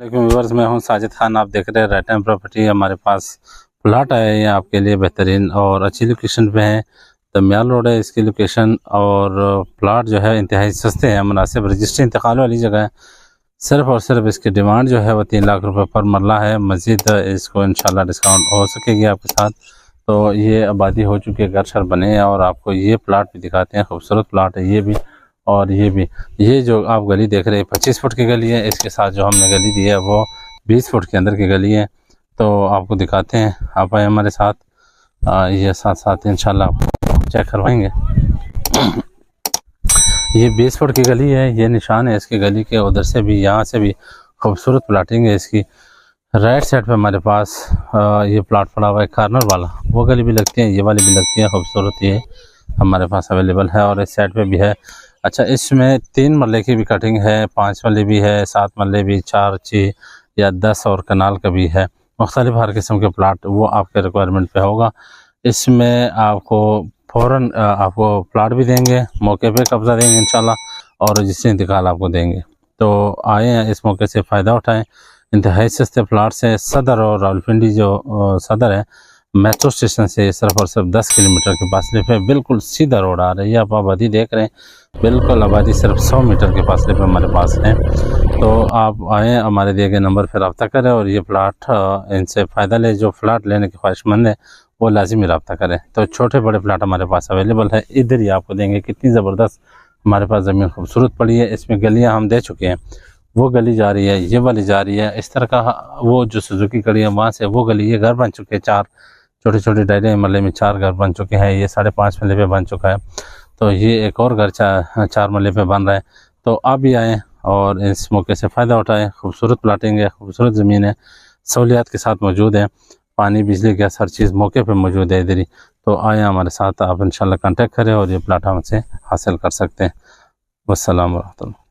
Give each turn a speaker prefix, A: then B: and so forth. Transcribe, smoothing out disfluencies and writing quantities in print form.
A: लेकिन व्यूअर्स, मैं हूं साजिद खान। आप देख रहे हैं राइट टाइम प्रॉपर्टी। हमारे पास प्लाट आए हैं आपके लिए बेहतरीन और अच्छी लोकेशन पे है। दमियाल रोड है इसकी लोकेशन, और प्लाट जो है इंतहाई सस्ते हैं, मुनासिब रजिस्ट्री इंतकाल वाली जगह है। सिर्फ और सिर्फ इसकी डिमांड जो है वो 3 लाख रुपए पर मरला है। मज़ीद इसको इंशाल्लाह डिस्काउंट हो सकेगी आपके साथ। तो ये आबादी हो चुकी है, घर शर बने हैं, और आपको ये प्लाट भी दिखाते हैं। खूबसूरत प्लाट है ये भी और ये भी। ये जो आप गली देख रहे हैं 25 फुट की गली है, इसके साथ जो हमने गली दी है वो 20 फुट के अंदर की गली है। तो आपको दिखाते हैं, आप आए हमारे साथ। ये साथ साथ इंशाल्लाह आपको चेक करवाएंगे। ये 20 फुट की गली है, ये निशान है इसकी गली के। उधर से भी यहाँ से भी खूबसूरत प्लाटिंग है इसकी। राइट साइड पे हमारे पास ये प्लाट पड़ा हुआ है कार्नर वाला, वो गली भी लगती है, ये वाली भी लगती है खूबसूरत। ये हमारे पास अवेलेबल है और इस साइड पे भी है। अच्छा, इसमें 3 मरले की भी कटिंग है, 5 मरले भी है, 7 मरले भी, 4, 6 या 10 और कनाल का भी है। मुख्तलिफ हर किस्म के प्लाट वो आपके रिक्वायरमेंट पे होगा। इसमें आपको फ़ौरन आपको प्लाट भी देंगे, मौके पे कब्ज़ा देंगे इंशाल्लाह, और रजिस्ट्री इंतकाल आपको देंगे। तो आए हैं, इस मौके से फ़ायदा उठाएँ। इंतहाई सस्ते प्लाट से सदर और रावलपिंडी जो सदर है, मेट्रो स्टेशन से सिर्फ और सिर्फ 10 किलोमीटर के फासले पे बिल्कुल सीधा रोड आ रही है। आप आबादी देख रहे हैं, बिल्कुल आबादी सिर्फ 100 मीटर के फासले पे हमारे पास है। तो आप आएँ, हमारे दिए गए नंबर पर रब्ता करें और ये प्लाट इनसे फ़ायदा ले। जो प्लाट लेने के ख्वाहिशमंद है वो लाजिमी रब्ता करें। तो छोटे बड़े प्लाट हमारे पास अवेलेबल है, इधर ही आपको देंगे। कितनी ज़बरदस्त हमारे पास ज़मीन खूबसूरत पड़ी है। इसमें गलियाँ हम दे चुके हैं, वो गली जा रही है, ये वाली जा रही है। इस तरह का वो जो सुजुकी खड़ी है वहाँ से वो गली, ये घर बन चुके हैं 4 छोटे छोटे डायरे मरले में 4 घर बन चुके हैं। ये 5.5 मरले पे बन चुका है। तो ये एक और घर 4 मरले पे बन रहा है। तो आप भी आएँ और इस मौके से फ़ायदा उठाएँ। खूबसूरत प्लाटिंग है, खूबसूरत ज़मीन है, सहूलियात के साथ मौजूद है। पानी, बिजली, गैस हर चीज़ मौके पे मौजूद है इधर ही। तो आएँ हमारे साथ, आप इंशाल्लाह कांटेक्ट करें और ये प्लाट हमसे हासिल कर सकते हैं। वस्सलाम वरहमतुल्लाह।